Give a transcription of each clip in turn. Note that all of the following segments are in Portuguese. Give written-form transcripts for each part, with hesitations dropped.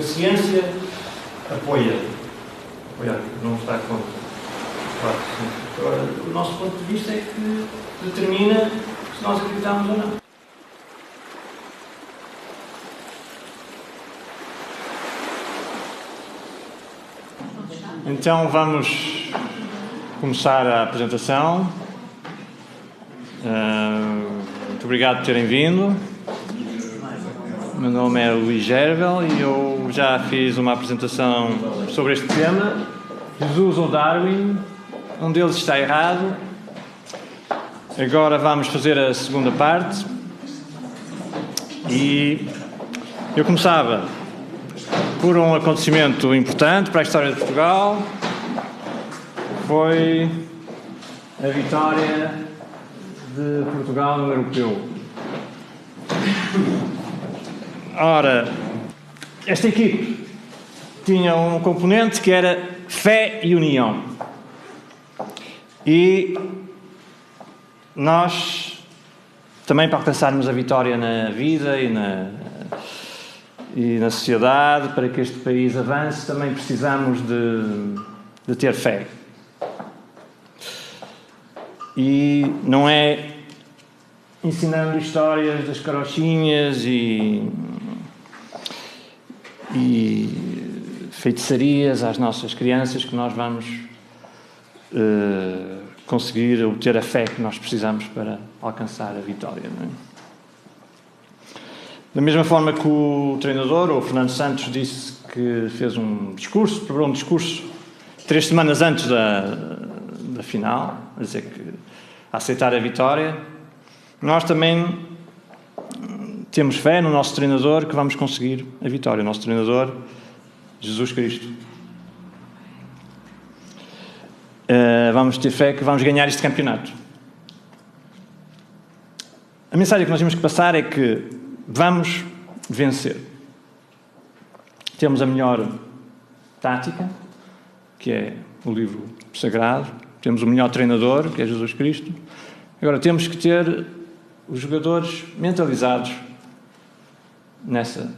Porque a ciência apoia, não está contra. Claro, sim. Agora, o nosso ponto de vista é que determina se nós acreditamos ou não. Então vamos começar a apresentação. Muito obrigado por terem vindo. O meu nome é Luís Gervel e eu já fiz uma apresentação sobre este tema, Jesus ou Darwin. Um deles está errado. Agora vamos fazer a segunda parte. E eu começava por um acontecimento importante para a história de Portugal. Foi a vitória de Portugal no Europeu. Ora, esta equipe tinha um componente que era fé e união. E nós, também para alcançarmos a vitória na vida e na sociedade, para que este país avance, também precisamos de ter fé. E não é ensinando histórias das carochinhas e feitiçarias às nossas crianças que nós vamos conseguir obter a fé que nós precisamos para alcançar a vitória, não é? Da mesma forma que o treinador, o Fernando Santos, disse que fez preparou um discurso 3 semanas antes da final, a dizer que a aceitar a vitória, nós também temos fé no nosso treinador que vamos conseguir a vitória. O nosso treinador, Jesus Cristo. Vamos ter fé que vamos ganhar este campeonato. A mensagem que nós temos que passar é que vamos vencer. Temos a melhor tática, que é o livro sagrado. Temos o melhor treinador, que é Jesus Cristo. Agora temos que ter os jogadores mentalizados nessa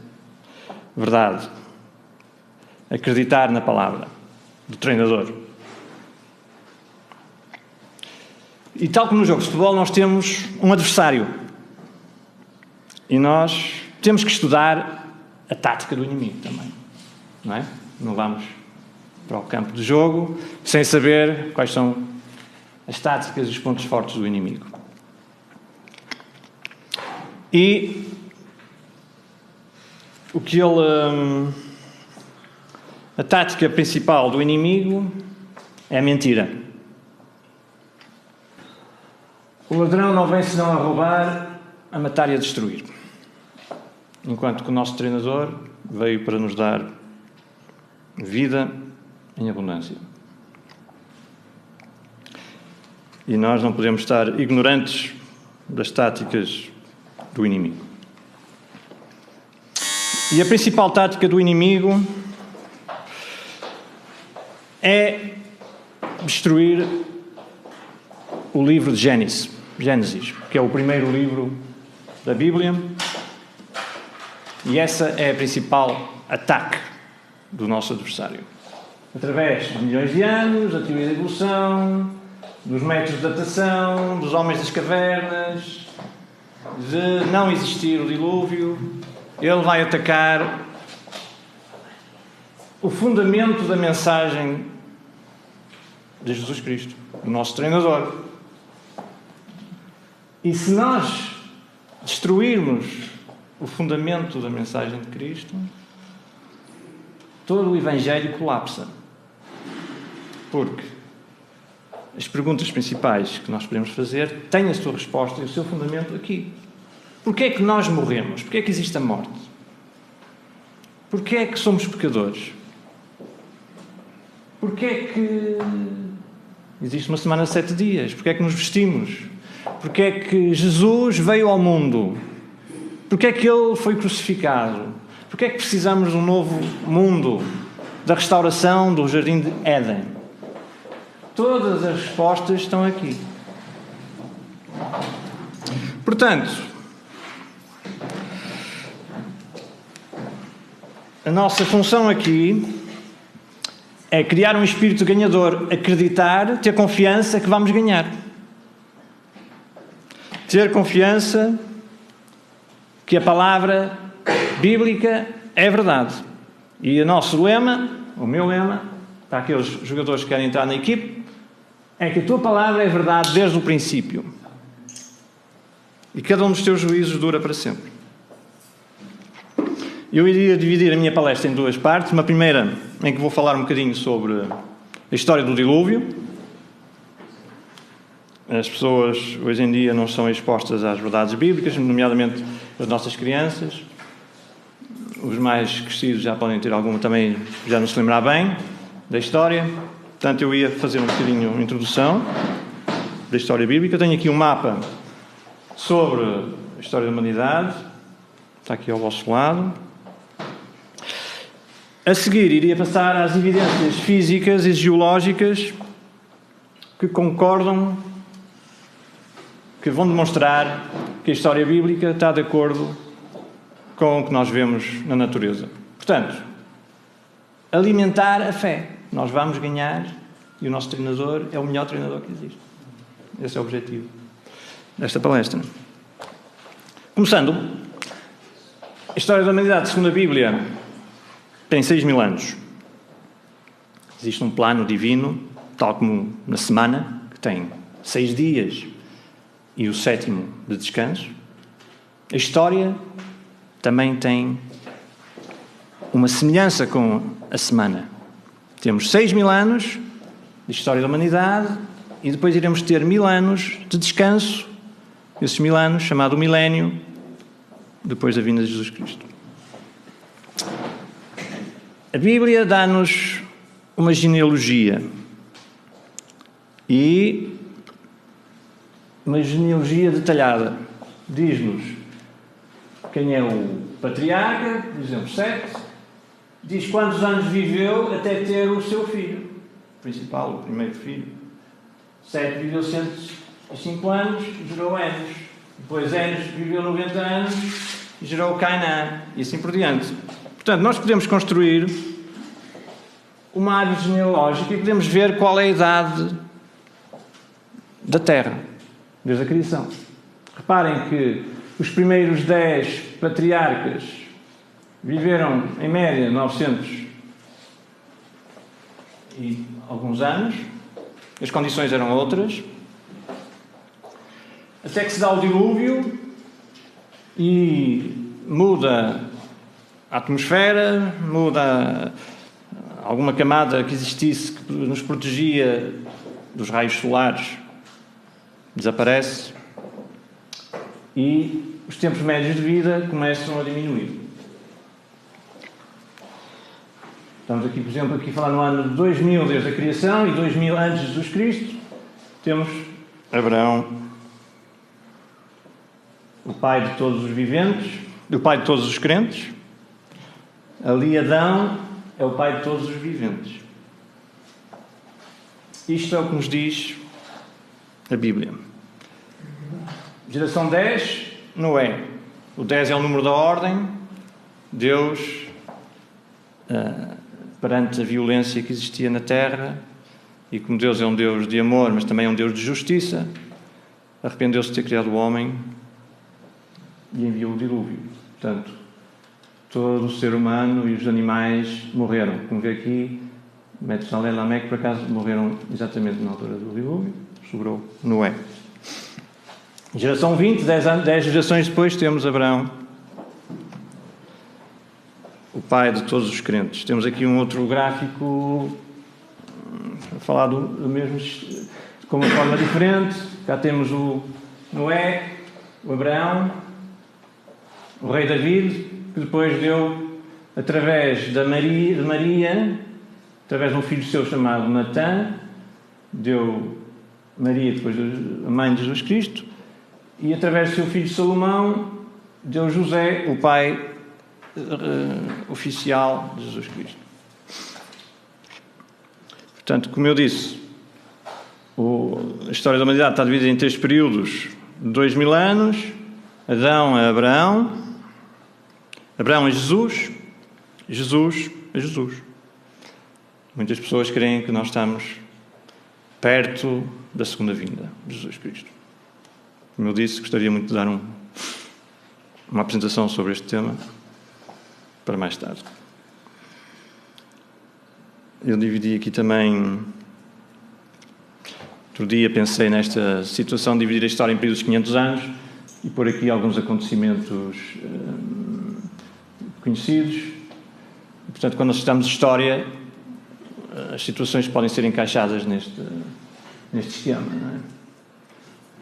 verdade. Acreditar na palavra do treinador. E tal como no jogo de futebol, nós temos um adversário. E nós temos que estudar a tática do inimigo também. Não é? Não vamos para o campo de jogo sem saber quais são as táticas e os pontos fortes do inimigo. E a tática principal do inimigo é a mentira. O ladrão não vem senão a roubar, a matar e a destruir. Enquanto que o nosso treinador veio para nos dar vida em abundância. E nós não podemos estar ignorantes das táticas do inimigo. E a principal tática do inimigo é destruir o livro de Gênesis, que é o primeiro livro da Bíblia. E essa é a principal ataque do nosso adversário. Através de milhões de anos, da teoria da evolução, dos métodos de datação, dos homens das cavernas, de não existir o dilúvio, ele vai atacar o fundamento da mensagem de Jesus Cristo, o nosso treinador. E se nós destruirmos o fundamento da mensagem de Cristo, todo o Evangelho colapsa. Porque as perguntas principais que nós podemos fazer têm a sua resposta e o seu fundamento aqui. Porquê é que nós morremos? Porquê é que existe a morte? Porquê é que somos pecadores? Porquê é que existe uma semana de 7 dias? Porquê é que nos vestimos? Porquê é que Jesus veio ao mundo? Porquê é que Ele foi crucificado? Porquê é que precisamos de um novo mundo, da restauração do Jardim de Éden? Todas as respostas estão aqui. Portanto, a nossa função aqui é criar um espírito ganhador, acreditar, ter confiança que vamos ganhar. Ter confiança que a palavra bíblica é verdade. E o nosso lema, o meu lema, para aqueles jogadores que querem entrar na equipe, é que a tua palavra é verdade desde o princípio. E cada um dos teus juízos dura para sempre. Eu iria dividir a minha palestra em duas partes. Uma primeira, em que vou falar um bocadinho sobre a história do dilúvio. As pessoas, hoje em dia, não são expostas às verdades bíblicas, nomeadamente as nossas crianças. Os mais crescidos já podem ter alguma também, já não se lembrar bem da história. Portanto, eu ia fazer um bocadinho uma introdução da história bíblica. Tenho aqui um mapa sobre a história da humanidade. Está aqui ao vosso lado. A seguir, iria passar às evidências físicas e geológicas que concordam, que vão demonstrar que a história bíblica está de acordo com o que nós vemos na natureza. Portanto, alimentar a fé. Nós vamos ganhar e o nosso treinador é o melhor treinador que existe. Esse é o objetivo desta palestra. Começando, a história da humanidade, segundo a Bíblia, tem 6.000 anos. Existe um plano divino, tal como na semana, que tem 6 dias e o 7º de descanso. A história também tem uma semelhança com a semana. Temos 6.000 anos de história da humanidade e depois iremos ter 1.000 anos de descanso, esses 1.000 anos, chamado milénio, depois da vinda de Jesus Cristo. A Bíblia dá-nos uma genealogia e uma genealogia detalhada. Diz-nos quem é o patriarca, por exemplo, Sete, diz quantos anos viveu até ter o seu filho, o principal, o primeiro filho. Sete viveu 105 anos e gerou Enos. Depois Enos viveu 90 anos e gerou Cainã, e assim por diante. Portanto, nós podemos construir uma árvore genealógica e podemos ver qual é a idade da Terra, desde a criação. Reparem que os primeiros 10 patriarcas viveram, em média, 900 e alguns anos. As condições eram outras. Até que se dá o dilúvio e muda a atmosfera, muda alguma camada que existisse que nos protegia dos raios solares, desaparece e os tempos médios de vida começam a diminuir. Estamos aqui, por exemplo, a falar no ano de 2000 desde a criação e 2000 antes de Jesus Cristo. Temos Abraão, o pai de todos os viventes, o pai de todos os crentes. Ali Adão é o pai de todos os viventes. Isto é o que nos diz a Bíblia. Geração 10, Noé. O 10 é o número da ordem. Deus, perante a violência que existia na terra, e como Deus é um Deus de amor, mas também é um Deus de justiça, arrependeu-se de ter criado o homem e enviou o dilúvio. Portanto, todo o ser humano e os animais morreram. Como vê aqui, Metusalém e Lameque, por acaso, morreram exatamente na altura do dilúvio. Sobrou Noé. Geração 20, 10 gerações depois, temos Abraão, o pai de todos os crentes. Temos aqui um outro gráfico a falar do mesmo, com uma forma diferente. Cá temos o Noé, o Abraão, o rei David, que depois deu, através de Maria, através de um filho seu chamado Natã, deu Maria, depois a mãe de Jesus Cristo, e através do seu filho Salomão, deu José, o pai oficial de Jesus Cristo. Portanto, como eu disse, a história da humanidade está dividida em 3 períodos de 2000 anos. Adão a Abraão, Abraão a Jesus, Jesus é Jesus. Muitas pessoas creem que nós estamos perto da segunda vinda de Jesus Cristo. Como eu disse, gostaria muito de dar uma apresentação sobre este tema para mais tarde. Eu dividi aqui também... Outro dia pensei nesta situação de dividir a história em períodos de 500 anos e pôr aqui alguns acontecimentos conhecidos. E, portanto, quando nós estudamos história, as situações podem ser encaixadas neste esquema. Não é?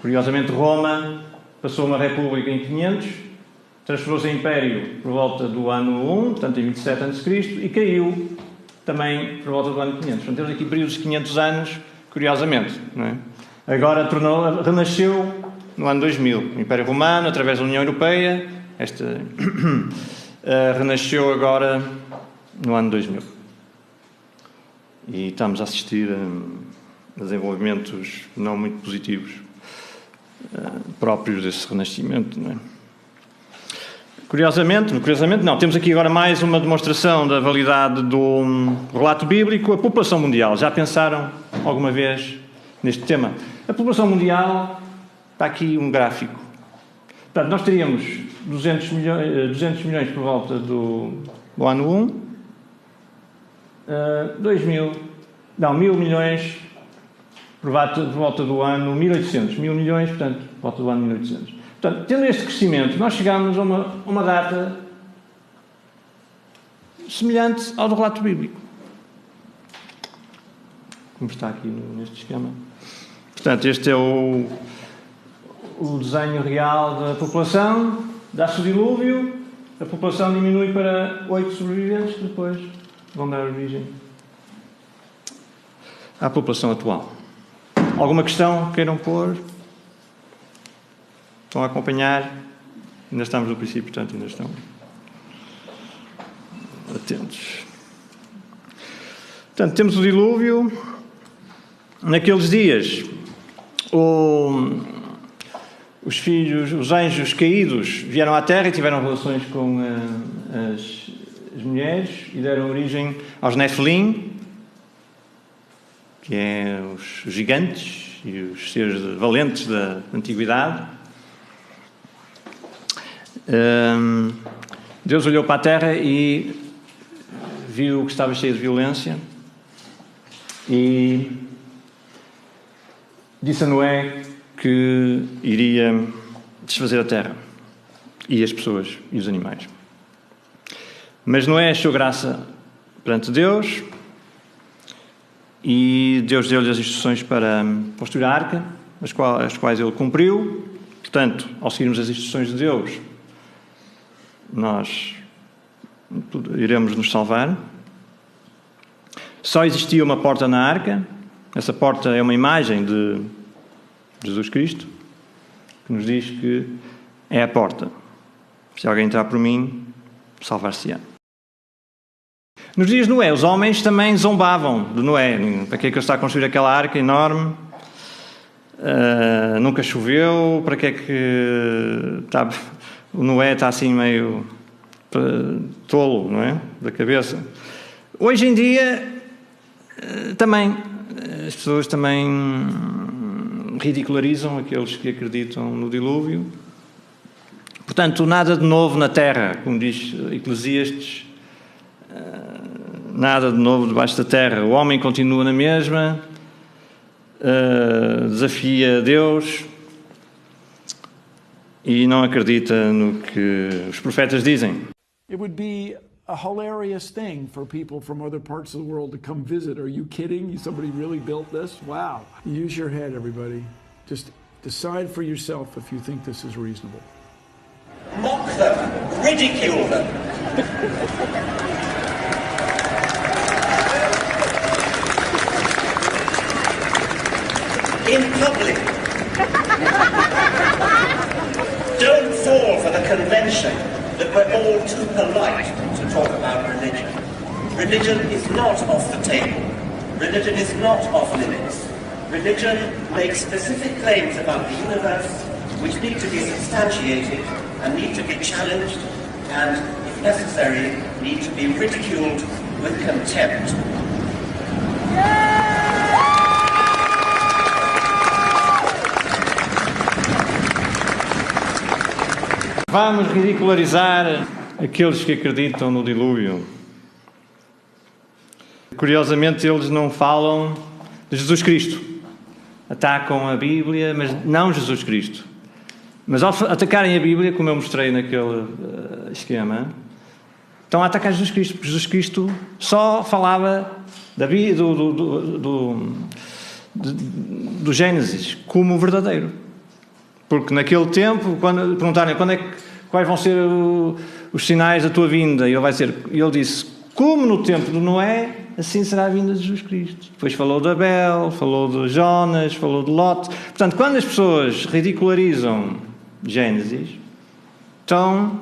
Curiosamente, Roma passou uma república em 500, transformou-se em império por volta do ano 1, portanto em 27 a.C., e caiu também por volta do ano 500. Portanto, temos aqui períodos de 500 anos, curiosamente. Não é? Agora renasceu no ano 2000. O Império Romano, através da União Europeia, renasceu agora no ano 2000. E estamos a assistir a desenvolvimentos não muito positivos próprios desse renascimento, não é? Curiosamente não, temos aqui agora mais uma demonstração da validade do relato bíblico, a população mundial. Já pensaram alguma vez neste tema? A população mundial, está aqui um gráfico. Portanto, nós teríamos 200 milhões por volta do ano 1, 1000 milhões por volta do ano 1800, 1000 milhões, portanto, por volta do ano 1800. Portanto, tendo este crescimento, nós chegamos a uma data semelhante ao do relato bíblico. Como está aqui neste esquema. Portanto, este é o desenho real da população. Dá-se o dilúvio, a população diminui para 8 sobreviventes, que depois vão dar origem à população atual. Alguma questão queiram pôr? Estão a acompanhar? Ainda estamos no princípio, portanto, ainda estão atentos. Portanto, temos o dilúvio. Naqueles dias, os anjos caídos vieram à Terra e tiveram relações com as mulheres e deram origem aos Nefilim, que é os gigantes e os seres valentes da antiguidade. Deus olhou para a terra e viu que estava cheio de violência e disse a Noé que iria desfazer a terra e as pessoas e os animais. Mas Noé achou graça perante Deus e Deus deu-lhe as instruções para construir a arca, as quais ele cumpriu. Portanto, ao seguirmos as instruções de Deus, nós iremos nos salvar. Só existia uma porta na arca. Essa porta é uma imagem de Jesus Cristo, que nos diz que é a porta. Se alguém entrar por mim, salvar-se-á. Nos dias de Noé, os homens também zombavam de Noé. Para que é que ele está a construir aquela arca enorme? Nunca choveu. Para que é que o Noé está assim meio tolo, não é? Da cabeça. Hoje em dia, também, as pessoas também ridicularizam aqueles que acreditam no dilúvio. Portanto, nada de novo na terra, como diz Eclesiastes, nada de novo debaixo da terra. O homem continua na mesma, desafia Deus e não acredita no que os profetas dizem. It would be a hilarious thing for people from other parts of the world to come visit. Are you kidding? Somebody really built this? Wow. Use your head, everybody. Just decide for yourself if you think this is reasonable. Mock them, ridicule them. In public. Don't fall for the convention that we're all too polite to talk about religion. Religion is not off the table. Religion is not off limits. Religion makes specific claims about the universe which need to be substantiated and need to be challenged and, if necessary, need to be ridiculed with contempt. Vamos ridicularizar aqueles que acreditam no dilúvio. Curiosamente, eles não falam de Jesus Cristo. Atacam a Bíblia, mas não Jesus Cristo. Mas ao atacarem a Bíblia, como eu mostrei naquele esquema, estão a atacar Jesus Cristo, porque Jesus Cristo só falava do Gênesis como verdadeiro. Porque naquele tempo, quando perguntarem quais vão ser os sinais da tua vinda, e ele disse, como no tempo de Noé, assim será a vinda de Jesus Cristo. Depois falou de Abel, falou de Jonas, falou de Lot. Portanto, quando as pessoas ridicularizam Gênesis, estão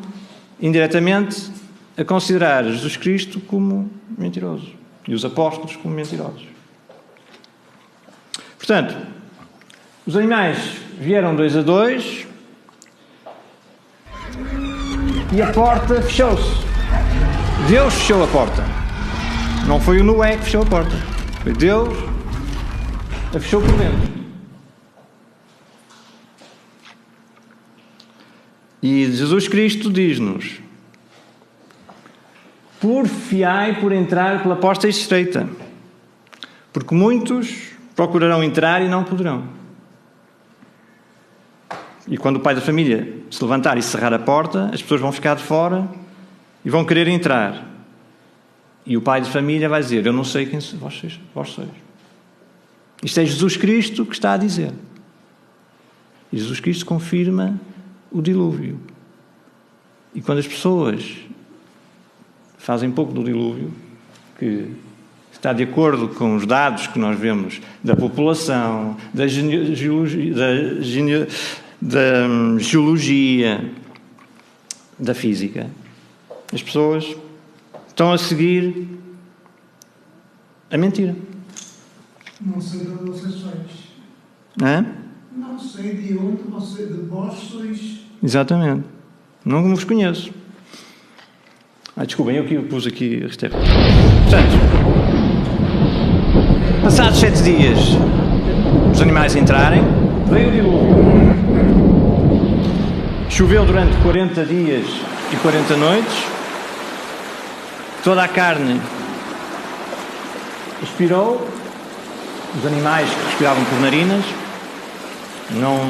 indiretamente a considerar Jesus Cristo como mentiroso e os apóstolos como mentirosos. Portanto, os animais vieram 2 a 2 e a porta fechou-se. Deus fechou a porta. Não foi o Noé que fechou a porta. Foi Deus a fechou por dentro. E Jesus Cristo diz-nos: porfiai por entrar pela porta estreita, porque muitos procurarão entrar e não poderão. E quando o pai da família se levantar e cerrar a porta, as pessoas vão ficar de fora e vão querer entrar. E o pai de família vai dizer: eu não sei quem vós sois. Isto é Jesus Cristo que está a dizer. E Jesus Cristo confirma o dilúvio. E quando as pessoas fazem pouco do dilúvio, que está de acordo com os dados que nós vemos da população, da geologia, da física, as pessoas estão a seguir a mentira. Não sei de onde vocês sois. Hã? Não sei de onde de vós sois. Exatamente. Não vos conheço. Desculpem, eu pus aqui a resteira. Portanto, passados 7 dias, os animais entrarem, veio o dilúvio. Choveu durante 40 dias e 40 noites. Toda a carne expirou. Os animais que respiravam por narinas. Não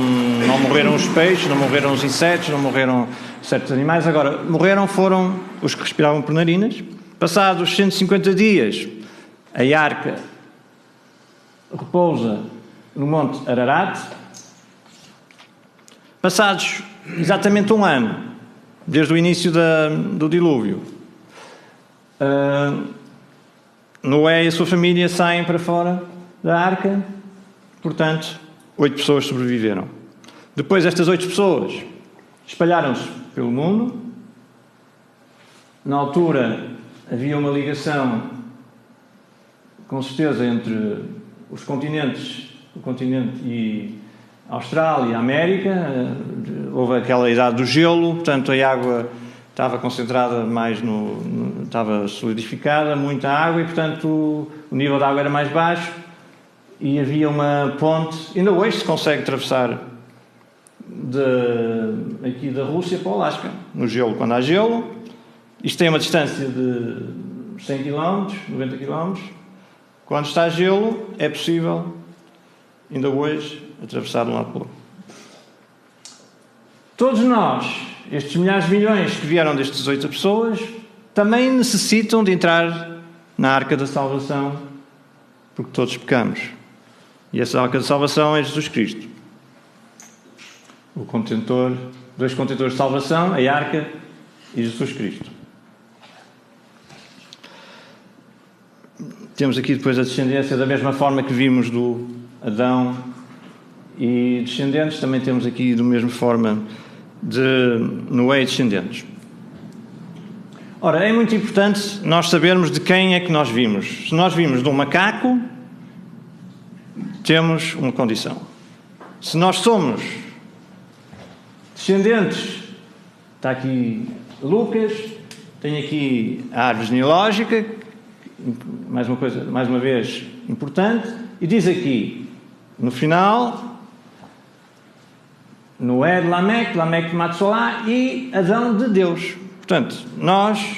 morreram os peixes, não morreram os insetos, não morreram certos animais. Agora, foram os que respiravam por narinas. Passados 150 dias, a arca repousa no Monte Ararat. Passados exatamente um ano, desde o início do dilúvio, Noé e a sua família saem para fora da arca. Portanto, 8 pessoas sobreviveram. Depois, estas 8 pessoas espalharam-se pelo mundo. Na altura, havia uma ligação, com certeza, entre os continentes, o continente e a Austrália e a América. Houve aquela idade do gelo, portanto, a água estava concentrada mais estava solidificada, muita água, e, portanto, o nível da água era mais baixo. E havia uma ponte, ainda hoje se consegue atravessar aqui da Rússia para o Alasca, no gelo, quando há gelo. Isto tem uma distância de 100 km, 90 km. Quando está gelo, é possível, ainda hoje, atravessar de um lado para o outro. Todos nós, estes milhares de milhões que vieram destas 8 pessoas, também necessitam de entrar na Arca da Salvação, porque todos pecamos. E essa Arca da Salvação é Jesus Cristo. O contentor, 2 contentores de salvação, a Arca e Jesus Cristo. Temos aqui depois a descendência, da mesma forma que vimos do Adão e descendentes, também temos aqui da mesma forma de Noé e descendentes. Ora, é muito importante nós sabermos de quem é que nós vimos. Se nós vimos de um macaco, temos uma condição. Se nós somos descendentes Está aqui Lucas, tem aqui a árvore genealógica, mais uma vez importante, e diz aqui, no final, Noé de Lameque, Lameque de Matsualá e Adão de Deus. Portanto, nós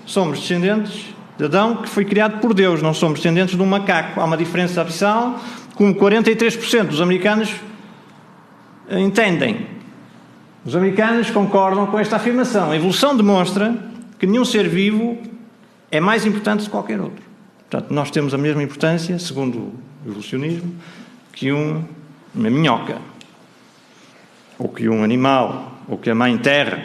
somos descendentes de Adão, que foi criado por Deus, não somos descendentes de um macaco. Há uma diferença abissal, como 43% dos americanos entendem. Os americanos concordam com esta afirmação. A evolução demonstra que nenhum ser vivo é mais importante do que qualquer outro. Portanto, nós temos a mesma importância, segundo o evolucionismo, que uma minhoca, ou que um animal, ou que a mãe terra.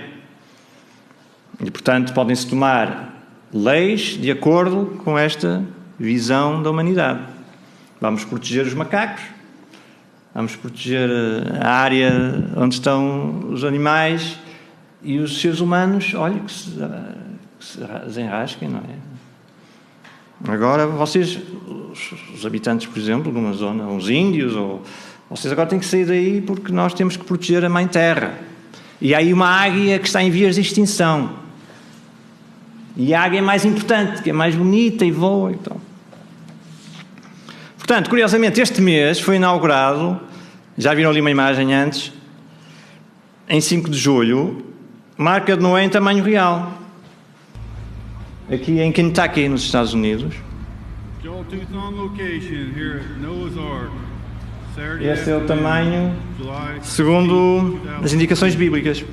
E, portanto, podem-se tomar leis de acordo com esta visão da humanidade. Vamos proteger os macacos, vamos proteger a área onde estão os animais e os seres humanos, olha, que se desenrasquem, não é? Agora, vocês, os habitantes, por exemplo, de uma zona, os índios, vocês agora têm que sair daí porque nós temos que proteger a Mãe Terra. E há aí uma águia que está em vias de extinção. E a águia é mais importante, que é mais bonita e voa e tal. Portanto, curiosamente, este mês foi inaugurado, já viram ali uma imagem antes, em 5 de julho, Marca de Noé em tamanho real. Aqui em Kentucky, nos Estados Unidos. Este é o tamanho segundo as indicações bíblicas.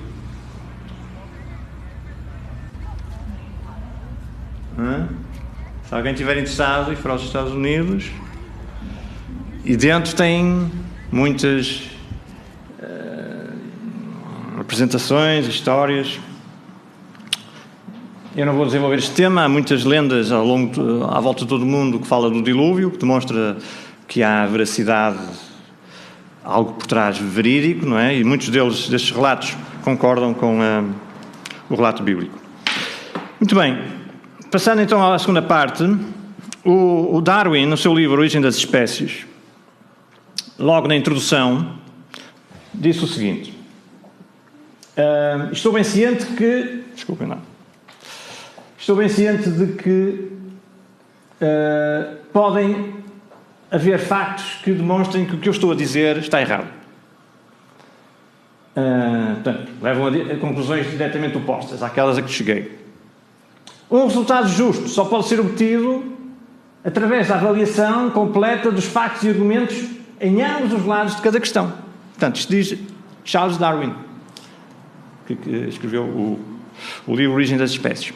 Se alguém estiver interessado e for aos Estados Unidos, e dentro tem muitas apresentações, histórias. Eu não vou desenvolver este tema, há muitas lendas à volta de todo o mundo que fala do dilúvio, que demonstra que há veracidade, algo por trás verídico, não é? E muitos destes relatos concordam com o relato bíblico. Muito bem, passando então à segunda parte, o Darwin, no seu livro Origem das Espécies, logo na introdução, disse o seguinte: estou bem ciente de que podem haver factos que demonstrem que o que eu estou a dizer está errado. Portanto, levam a conclusões diretamente opostas àquelas a que cheguei. Um resultado justo só pode ser obtido através da avaliação completa dos factos e argumentos em ambos os lados de cada questão. Portanto, isto diz Charles Darwin, que escreveu o livro Origem das Espécies.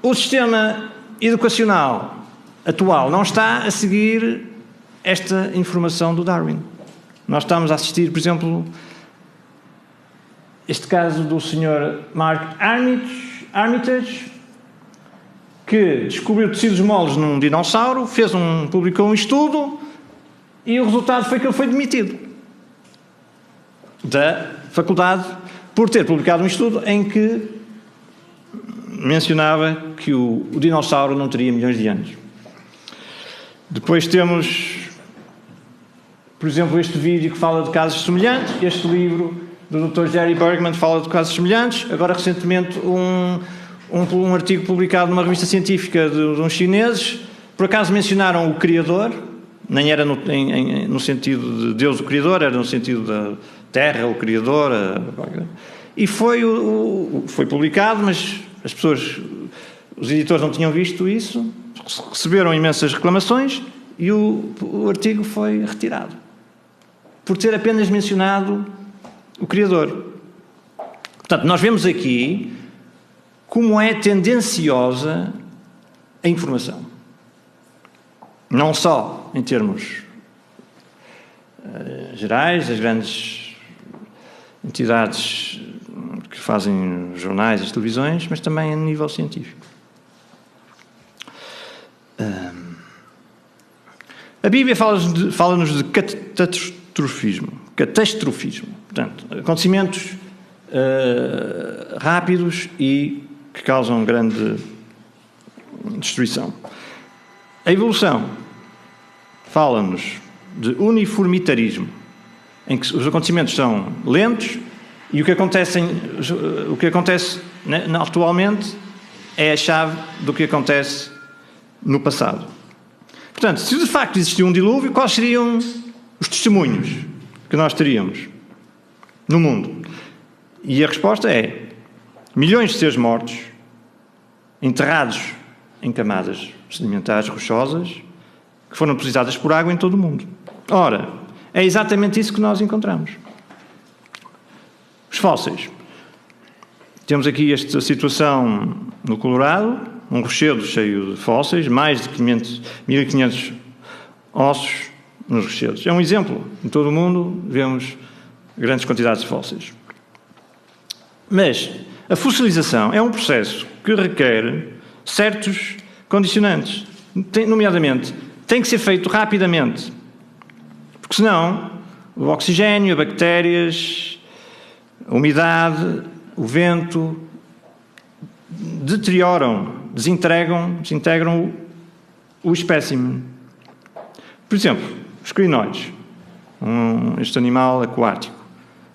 O sistema educacional atual não está a seguir esta informação do Darwin. Nós estamos a assistir, por exemplo, este caso do Sr. Mark Armitage, que descobriu tecidos moles num dinossauro, publicou um estudo e o resultado foi que ele foi demitido da faculdade por ter publicado um estudo em que mencionava que o dinossauro não teria milhões de anos. Depois temos, por exemplo, este vídeo que fala de casos semelhantes, este livro do Dr. Jerry Bergman fala de casos semelhantes, agora recentemente um artigo publicado numa revista científica de uns chineses, por acaso mencionaram o Criador, nem era no sentido de Deus o Criador, era no sentido da Terra o Criador, e foi publicado, mas as pessoas, os editores não tinham visto isso, receberam imensas reclamações e o artigo foi retirado, por ter apenas mencionado o Criador. Portanto, nós vemos aqui como é tendenciosa a informação. Não só em termos gerais, das grandes entidades que fazem jornais e televisões, mas também a nível científico. A Bíblia fala-nos de catastrofismo. Portanto, acontecimentos rápidos e que causam grande destruição. A evolução fala-nos de uniformitarismo, em que os acontecimentos são lentos E o que acontece atualmente é a chave do que acontece no passado. Portanto, se de facto existia um dilúvio, quais seriam os testemunhos que nós teríamos no mundo? E a resposta é: milhões de seres mortos, enterrados em camadas sedimentares rochosas, que foram depositadas por água em todo o mundo. Ora, é exatamente isso que nós encontramos. Os fósseis. Temos aqui esta situação no Colorado, um rochedo cheio de fósseis, mais de 1.500 ossos nos rochedos. É um exemplo. Em todo o mundo vemos grandes quantidades de fósseis. Mas a fossilização é um processo que requer certos condicionantes. Nomeadamente, tem que ser feito rapidamente. Porque senão, o oxigênio, as bactérias, a umidade, o vento, desintegram o espécime. Por exemplo, os crinoides, este animal aquático.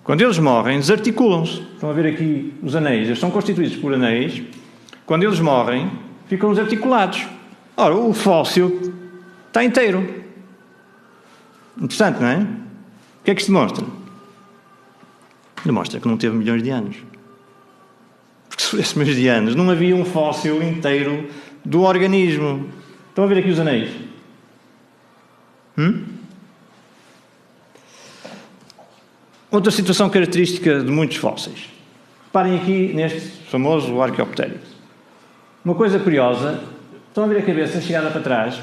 Quando eles morrem, desarticulam-se. Estão a ver aqui os anéis. Eles são constituídos por anéis. Quando eles morrem, ficam desarticulados. Ora, o fóssil está inteiro. Interessante, não é? O que é que isto demonstra? Demonstra que não teve milhões de anos. Porque se tivesse milhões de anos, não havia um fóssil inteiro do organismo. Estão a ver aqui os anéis? Outra situação característica de muitos fósseis. Reparem aqui neste famoso Archaeopteryx. Uma coisa curiosa, estão a ver a cabeça chegada para trás?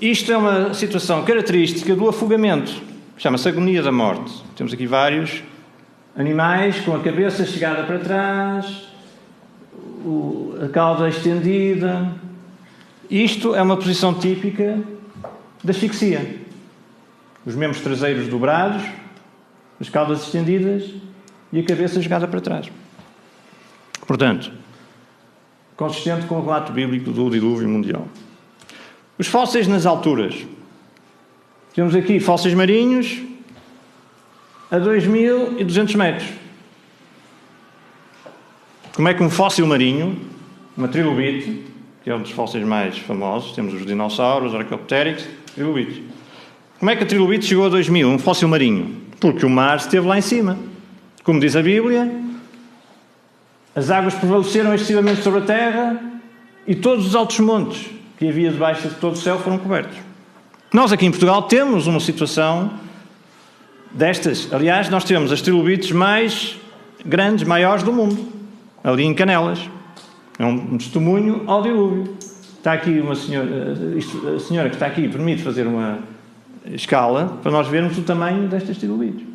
Isto é uma situação característica do afogamento. Chama-se agonia da morte. Temos aqui vários animais com a cabeça chegada para trás, a cauda estendida. Isto é uma posição típica da asfixia. Os membros traseiros dobrados, as caudas estendidas e a cabeça jogada para trás. Portanto, consistente com o relato bíblico do dilúvio mundial. Os fósseis nas alturas. Temos aqui fósseis marinhos a 2.200 metros. Como é que um fóssil marinho, uma trilobite, que é um dos fósseis mais famosos, temos os dinossauros, os Archaeopteryx, trilobites. Como é que a trilobite chegou a 2.000, um fóssil marinho? Porque o mar esteve lá em cima. Como diz a Bíblia, as águas prevaleceram excessivamente sobre a terra e todos os altos montes que havia debaixo de todo o céu foram cobertos. Nós aqui em Portugal temos uma situação destas. Aliás, nós temos as trilobites mais grandes, maiores do mundo, ali em Canelas. É um testemunho ao dilúvio. Está aqui uma senhora, a senhora que está aqui permite fazer uma escala para nós vermos o tamanho destas trilobites.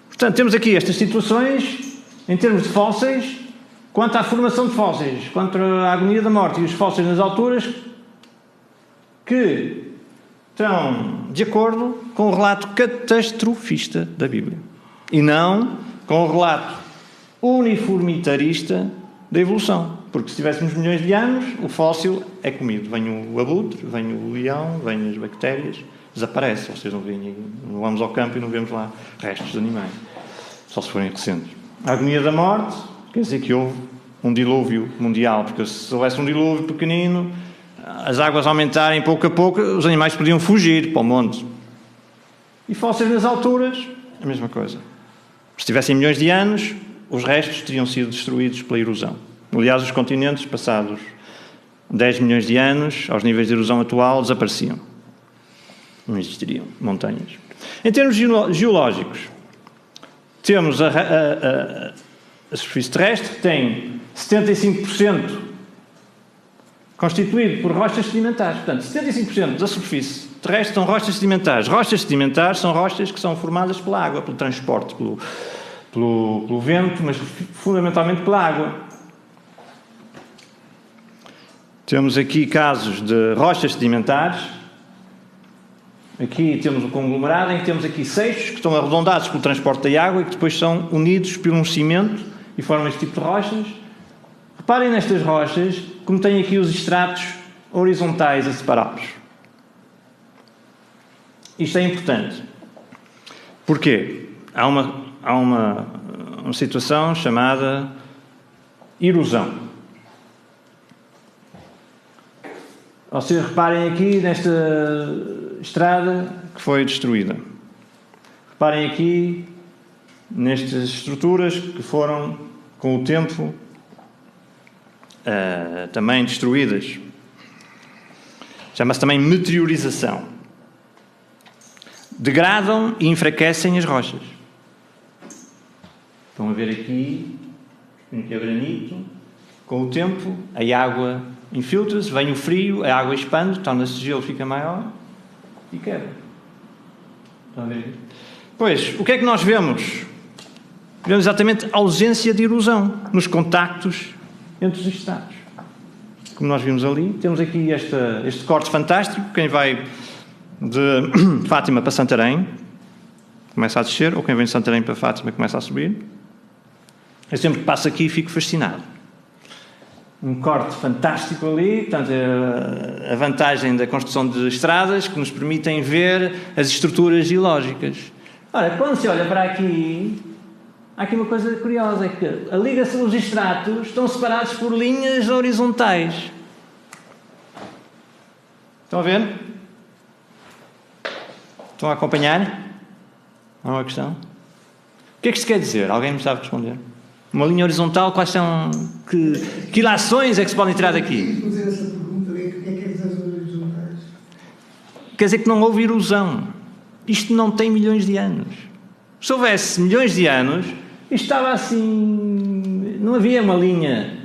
Portanto, temos aqui estas situações em termos de fósseis. Quanto à formação de fósseis, quanto à agonia da morte e os fósseis nas alturas, que estão de acordo com o relato catastrofista da Bíblia e não com o relato uniformitarista da evolução. Porque se tivéssemos milhões de anos, o fóssil é comido. Vem o abutre, vem o leão, vem as bactérias, desaparece. Vocês não veem, não vamos ao campo e não vemos lá restos de animais, só se forem recentes. A agonia da morte quer dizer que houve um dilúvio mundial, porque se houvesse um dilúvio pequenino, as águas aumentarem pouco a pouco, os animais podiam fugir para o monte. E fósseis nas alturas, a mesma coisa. Se tivessem milhões de anos, os restos teriam sido destruídos pela erosão. Aliás, os continentes, passados 10 milhões de anos, aos níveis de erosão atual, desapareciam. Não existiriam montanhas. Em termos geológicos, temos a superfície terrestre, que tem 75% constituído por rochas sedimentares. Portanto, 75% da superfície terrestre são rochas sedimentares. Rochas sedimentares são rochas que são formadas pela água, pelo transporte, pelo vento, mas fundamentalmente pela água. Temos aqui casos de rochas sedimentares. Aqui temos o conglomerado, em que temos aqui seixos que estão arredondados pelo transporte da água e que depois são unidos por um cimento e formam este tipo de rochas. Reparem nestas rochas, como têm aqui os estratos horizontais a separá-los. Isto é importante. Porquê? há uma situação chamada erosão. Vocês reparem aqui nesta estrada que foi destruída. Reparem aqui nestas estruturas que foram, com o tempo, também destruídas. Chama-se também meteorização. Degradam e enfraquecem as rochas. Estão a ver aqui é granito. Com o tempo, a água infiltra-se, vem o frio, a água expande, torna-se gelo, fica maior e quebra. Estão a ver? Pois, o que é que nós vemos? Vemos exatamente a ausência de erosão nos contactos entre os estratos. Como nós vimos ali, temos aqui este corte fantástico. Quem vai de Fátima para Santarém começa a descer, ou quem vem de Santarém para Fátima começa a subir. Eu sempre que passo aqui fico fascinado. Um corte fantástico ali, portanto, a vantagem da construção de estradas que nos permitem ver as estruturas geológicas. Ora, quando se olha para aqui, há aqui uma coisa curiosa, é que a ligação dos estratos estão separados por linhas horizontais. Estão a ver? Estão a acompanhar? Há uma questão? O que é que isto quer dizer? Alguém me sabe responder? Uma linha horizontal, quais são... Que ilações é que se podem tirar daqui? Fazer essa pergunta, o que é que quer dizer as horizontais? Quer dizer que não houve erosão. Isto não tem milhões de anos. Se houvesse milhões de anos, isto estava assim... Não havia uma linha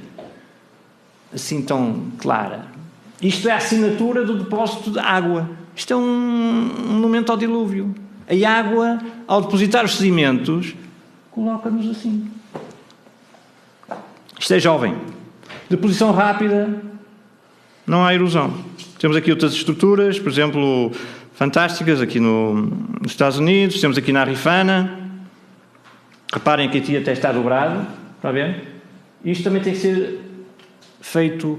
assim tão clara. Isto é a assinatura do depósito de água. Isto é um monumento ao dilúvio. A água, ao depositar os sedimentos, coloca-nos assim. Isto é jovem. Deposição rápida, não há erosão. Temos aqui outras estruturas, por exemplo, fantásticas, aqui nos Estados Unidos. Temos aqui na Rifana. Reparem que aqui até está dobrado. Está a ver? Isto também tem que ser feito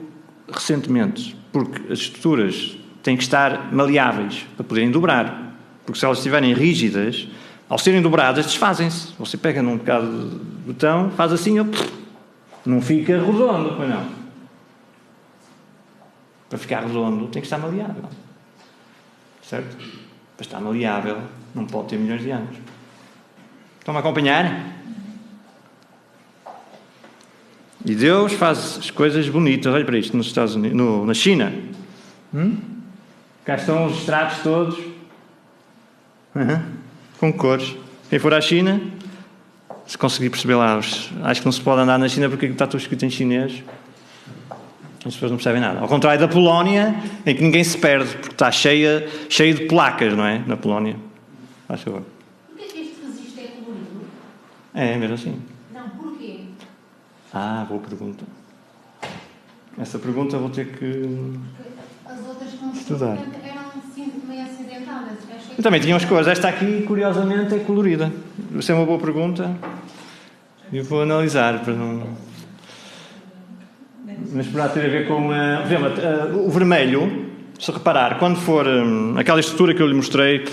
recentemente, porque as estruturas têm que estar maleáveis para poderem dobrar. Porque se elas estiverem rígidas, ao serem dobradas, desfazem-se. Você pega num bocado de botão, faz assim, não fica redondo, pois não. Para ficar redondo tem que estar maleável. Certo? Para estar maleável não pode ter milhões de anos. Estão-me a acompanhar? E Deus faz as coisas bonitas. Olha para isto, nos Estados Unidos, na China. Cá estão os estratos todos. Com cores. Quem for à China, se conseguir perceber lá, acho que não se pode andar na China porque está tudo escrito em chinês. As pessoas não percebem nada. Ao contrário da Polónia, em que ninguém se perde, porque está cheio de placas, não é? Na Polónia. Faz favor. Porquê que este registro é colorido? É mesmo assim. Não, porquê? Boa pergunta. Essa pergunta vou ter que As outras que não estudar. eram meio acidentadas. Eu também tinha umas cores. Esta aqui, curiosamente, é colorida. Essa é uma boa pergunta. Eu vou analisar para não... Mas poderá ter a ver com... Por exemplo, o vermelho, se reparar, quando for aquela estrutura que eu lhe mostrei,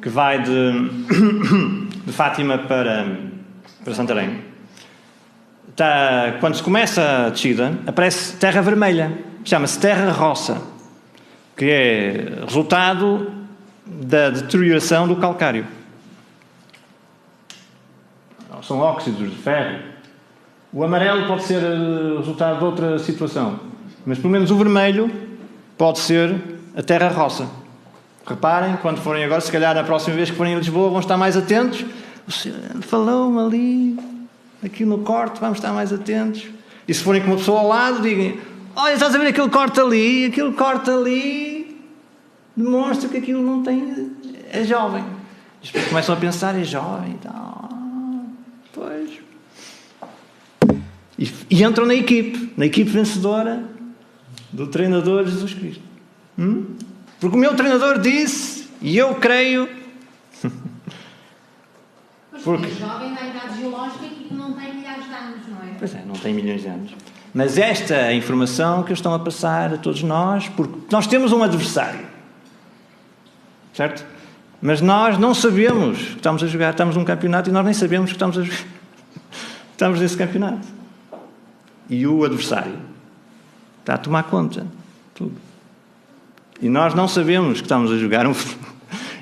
que vai de Fátima para Santarém, quando se começa a descida, aparece terra vermelha. Chama-se terra roça, que é resultado da deterioração do calcário. São óxidos de ferro. O amarelo pode ser resultado de outra situação, mas pelo menos o vermelho pode ser a terra roça. Reparem, quando forem agora, se calhar na próxima vez que forem a Lisboa, vão estar mais atentos. Falou-me ali, aqui no corte, vamos estar mais atentos. E se forem com uma pessoa ao lado, digam: olha, estás a ver aquele corte ali demonstra que aquilo não tem... é jovem. E as pessoas começam a pensar: é jovem e tal. Pois... E entram na equipe vencedora do treinador Jesus Cristo. Porque o meu treinador disse, e eu creio... Porque é jovem na idade geológica e não tem milhares de anos, não é? Pois é, não tem milhões de anos. Mas esta é a informação que eles estão a passar a todos nós, porque nós temos um adversário. Certo? Mas nós não sabemos que estamos a jogar. Estamos num campeonato e nós nem sabemos que estamos a jogar. Estamos nesse campeonato. E o adversário está a tomar conta de tudo. E nós não sabemos que estamos a jogar um futebol.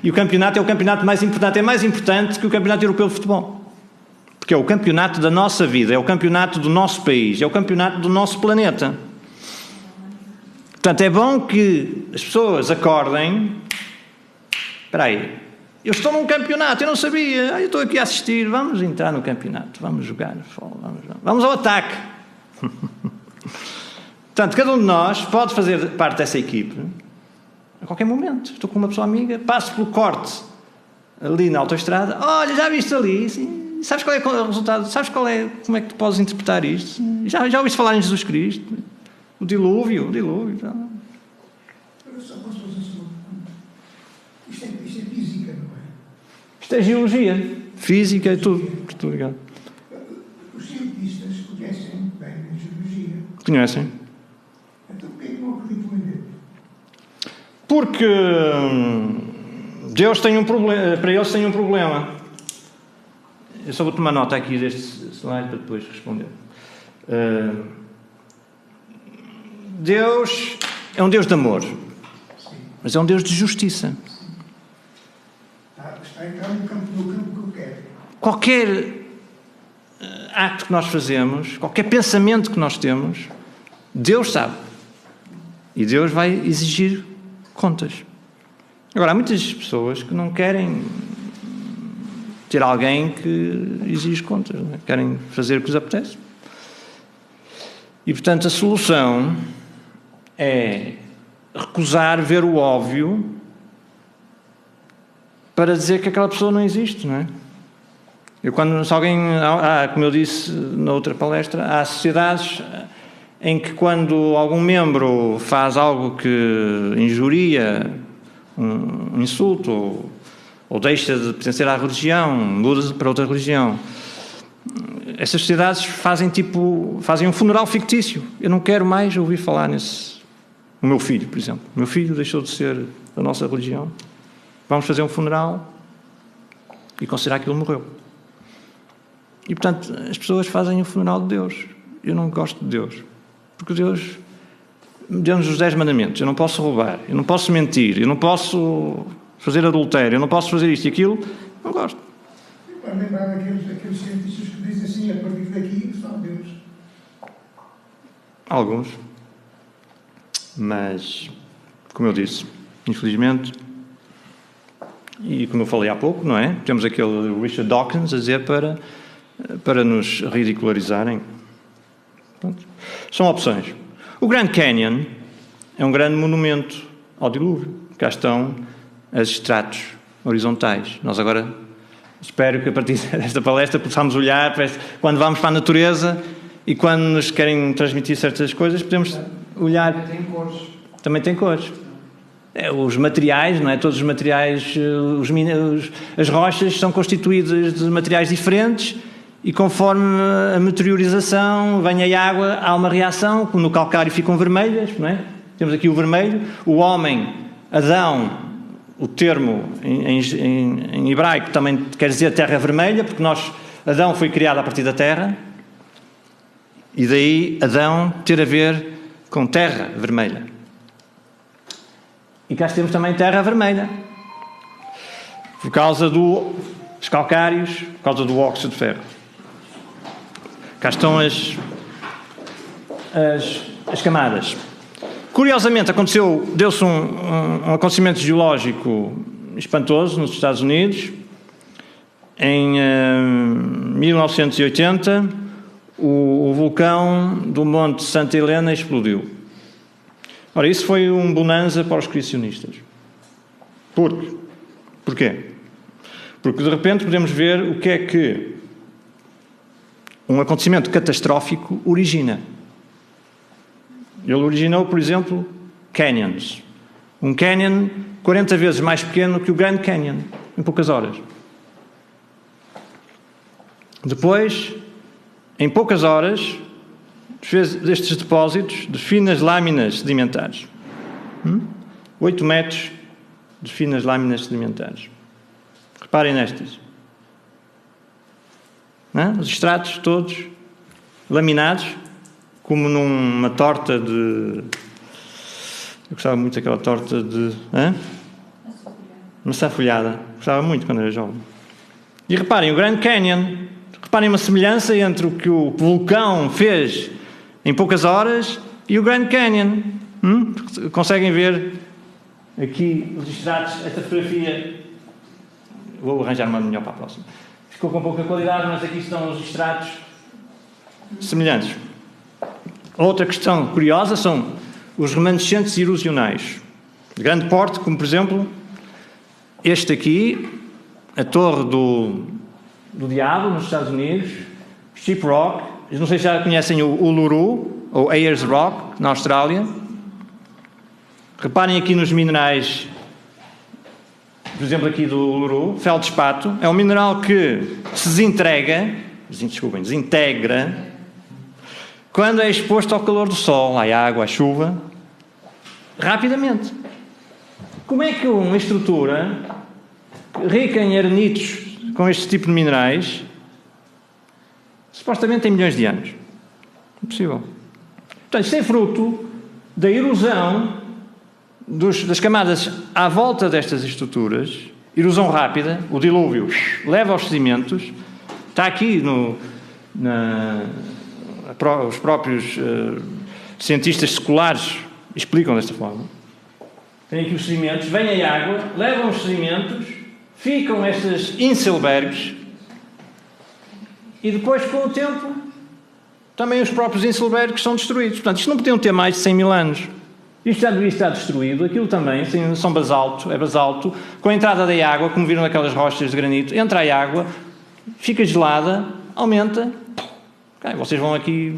E o campeonato é o campeonato mais importante. É mais importante que o campeonato europeu de futebol. Porque é o campeonato da nossa vida, é o campeonato do nosso país, é o campeonato do nosso planeta. Portanto, é bom que as pessoas acordem. Espera aí, eu estou num campeonato, eu não sabia, eu estou aqui a assistir, vamos entrar no campeonato, vamos jogar, vamos ao ataque. Portanto, cada um de nós pode fazer parte dessa equipe a qualquer momento. Estou com uma pessoa amiga, passo pelo corte ali na autoestrada, olha, já viste ali, sim, sabes qual é o resultado, sabes como é que tu podes interpretar isto? Já ouviste falar em Jesus Cristo? O dilúvio. Eu só posso fazer uma pergunta. Isto é física, não é? Isto é geologia, física, é tudo ligado. Os cientistas conhecem muito bem a geologia. Conhecem? Então porquê que não acreditam em Deus? Porque Deus tem um problema, para eles tem um problema. Eu só vou tomar nota aqui deste slide para depois responder. Deus é um Deus de amor, mas é um Deus de justiça. Está a entrar no campo que eu quero. Qualquer acto que nós fazemos, qualquer pensamento que nós temos, Deus sabe. E Deus vai exigir contas. Agora, há muitas pessoas que não querem ter alguém que exige contas, não é? Querem fazer o que lhes apetece. E, portanto, a solução é recusar ver o óbvio para dizer que aquela pessoa não existe, não é? Como eu disse na outra palestra, há sociedades em que quando algum membro faz algo que injuria, um insulto, ou deixa de pertencer à religião, muda para outra religião, essas sociedades fazem um funeral fictício. Eu não quero mais ouvir falar nesse... O meu filho, por exemplo. O meu filho deixou de ser da nossa religião. Vamos fazer um funeral e considerar que ele morreu. E, portanto, as pessoas fazem o funeral de Deus. Eu não gosto de Deus. Porque Deus deu-nos os 10 mandamentos. Eu não posso roubar, eu não posso mentir, eu não posso fazer adultério, eu não posso fazer isto e aquilo. Não gosto. Para lembrar aqueles cientistas que dizem assim, a partir daqui, só Deus. Alguns. Mas, como eu disse, infelizmente, e como eu falei há pouco, não é? Temos aquele Richard Dawkins a dizer para nos ridicularizarem. Pronto. São opções. O Grand Canyon é um grande monumento ao dilúvio. Cá estão os estratos horizontais. Nós agora, espero que a partir desta palestra possamos olhar para quando vamos para a natureza e quando nos querem transmitir certas coisas, podemos olhar. Também tem cores. Os materiais, não é? Todos os materiais, as rochas são constituídas de materiais diferentes e conforme a meteorização vem a água, há uma reação, no calcário ficam vermelhas, não é? Temos aqui o vermelho. O homem, Adão, o termo em hebraico também quer dizer terra vermelha, porque Adão foi criado a partir da terra, e daí Adão ter a ver com terra vermelha. E cá temos também terra vermelha, por causa dos calcários, por causa do óxido de ferro. Cá estão as camadas. Curiosamente, deu-se um acontecimento geológico espantoso nos Estados Unidos. Em 1980, o vulcão do Monte Santa Helena explodiu. Ora, isso foi um bonanza para os criacionistas. Porquê? Porque de repente podemos ver o que é que um acontecimento catastrófico origina. Ele originou, por exemplo, canyons. Um canyon 40 vezes mais pequeno que o Grand Canyon, em poucas horas. Depois, em poucas horas, fez destes depósitos de finas lâminas sedimentares. 8 metros de finas lâminas sedimentares. Reparem nestas. Não é? Os estratos todos laminados, como numa torta de... Eu gostava muito daquela torta de... maçã folhada. Gostava muito quando era jovem. E reparem, o Grand Canyon. Reparem uma semelhança entre o que o vulcão fez em poucas horas e o Grand Canyon. Conseguem ver aqui os estratos, esta fotografia. Vou arranjar uma melhor para a próxima. Ficou com pouca qualidade, mas aqui estão os estratos semelhantes. Outra questão curiosa são os remanescentes erosionais. De grande porte, como por exemplo, este aqui, a Torre do Diabo, nos Estados Unidos, Ship Rock, não sei se já conhecem o Uluru, ou Ayers Rock, na Austrália. Reparem aqui nos minerais, por exemplo aqui do Uluru, feldspato, é um mineral que se desintegra, quando é exposto ao calor do sol, à água, à chuva, rapidamente. Como é que uma estrutura rica em arenitos, com este tipo de minerais, supostamente tem milhões de anos? Impossível. Portanto, isto é fruto da erosão das camadas à volta destas estruturas, erosão rápida, o dilúvio leva aos sedimentos, está aqui os próprios cientistas seculares explicam desta forma. Tem aqui os sedimentos, vem a água, levam os sedimentos, ficam estas Inselbergs e depois, com o tempo, também os próprios Inselbergs são destruídos. Portanto, isto não podiam ter mais de 100 mil anos. Isto já devia estar destruído. Aquilo também, são basalto, é basalto. Com a entrada da água, como viram naquelas rochas de granito, entra a água, fica gelada, aumenta. Okay, vocês vão aqui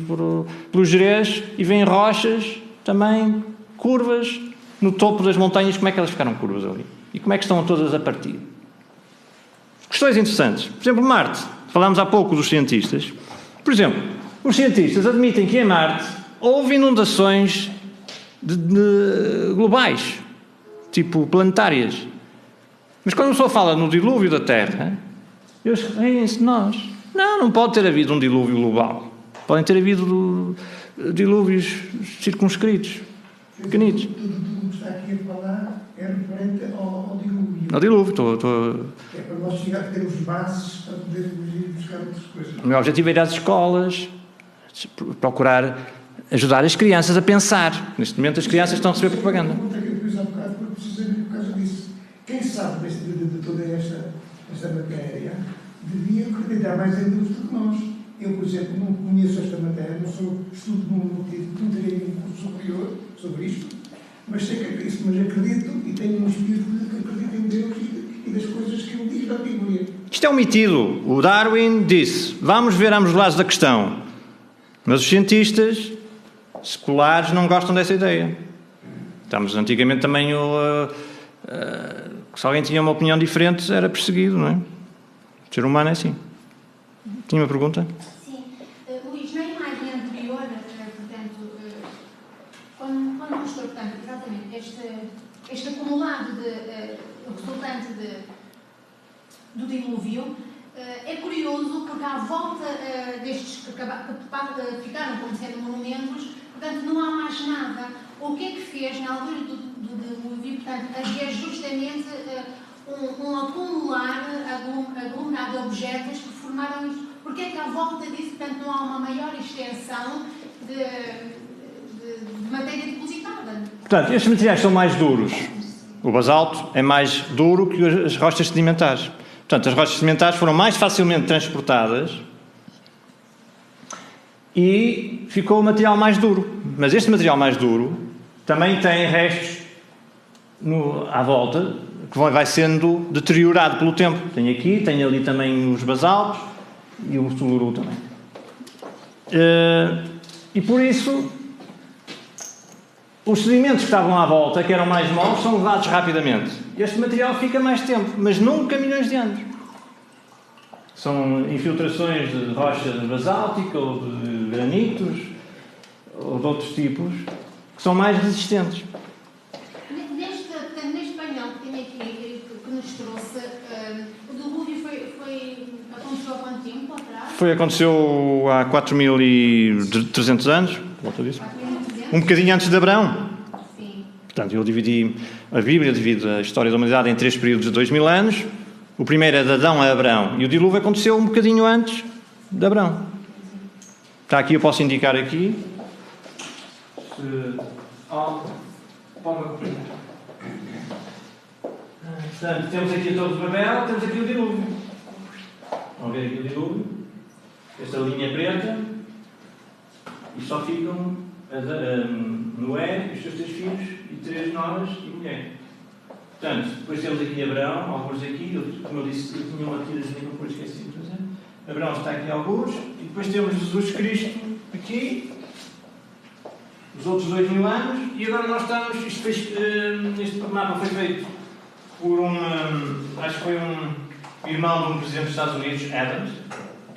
pelo Gerês e veem rochas também, curvas, no topo das montanhas. Como é que elas ficaram curvas ali? E como é que estão todas a partir? Questões interessantes. Por exemplo, Marte. Falámos há pouco dos cientistas. Por exemplo, os cientistas admitem que em Marte houve inundações globais, tipo planetárias. Mas quando a pessoa fala no dilúvio da Terra, eles riem-se de nós. Não pode ter havido um dilúvio global. Podem ter havido dilúvios circunscritos, pequenitos. Tudo que está aqui a falar é referente ao dilúvio. Ao dilúvio, É para nós chegar a ter os bases para poder ir buscar outras coisas. O meu objetivo é ir às escolas, procurar ajudar as crianças a pensar. Neste momento as crianças estão a receber propaganda. A pergunta que eu fiz há bocado foi precisamente por causa disso. Quem sabe de toda esta matéria devia acreditar mais em Deus do que nós. Eu, por exemplo, não conheço esta matéria, não estudo não teria nenhum curso superior sobre isto, mas sei que é isso, mas acredito e tenho um espírito que acredita em Deus e das coisas que ele diz na Bíblia. Isto é um metido. O Darwin disse, vamos ver ambos os lados da questão. Mas os cientistas seculares não gostam dessa ideia. Estamos antigamente também se alguém tinha uma opinião diferente era perseguido, não é? O ser humano é assim. Tinha uma pergunta? Sim. Luís, na imagem anterior, portanto, quando mostrou, portanto, exatamente este acumulado resultante do dilúvio, é curioso porque à volta destes que ficaram como sendo monumentos, portanto, não há mais nada. O que é que fez na altura do dilúvio? Portanto, havia justamente um acumular aglomerado de objetos que formaram isto. Porque é que à volta disso, portanto, não há uma maior extensão de matéria depositada? Portanto, estes materiais são mais duros. O basalto é mais duro que as rochas sedimentares. Portanto, as rochas sedimentares foram mais facilmente transportadas e ficou o material mais duro. Mas este material mais duro também tem restos à volta que vai sendo deteriorado pelo tempo. Tem aqui, tem ali também os basaltos e o Uluru também. E por isso, os sedimentos que estavam à volta, que eram mais moles, são levados rapidamente. Este material fica mais tempo, mas nunca milhões de anos. São infiltrações de rocha basáltica ou de granitos ou de outros tipos que são mais resistentes. Neste painel que tem aqui, que nos trouxe, o Aconteceu há 4.300 anos, volta disso. 4.300? Um bocadinho antes de Abraão. Sim. Portanto, eu dividi a Bíblia, divido a história da humanidade em 3 períodos de 2000 anos. O primeiro é de Adão a Abraão. E o dilúvio aconteceu um bocadinho antes de Abraão. Está aqui, eu posso indicar aqui. Portanto, temos aqui a Torre de Babel, temos aqui o dilúvio. Vão ver aqui o dilúvio. Esta linha preta. E só ficam Noé e os seus 3 filhos e 3 noras e mulher. Portanto, depois temos aqui Abraão, alguns aqui, como eu disse, eu tinha uma tirazinha que eu depois esqueci de fazer. Abraão está aqui alguns, e depois temos Jesus Cristo aqui, os outros 2000 anos, e agora nós estamos, este mapa foi feito por acho que foi um irmão de um presidente dos Estados Unidos, Adams,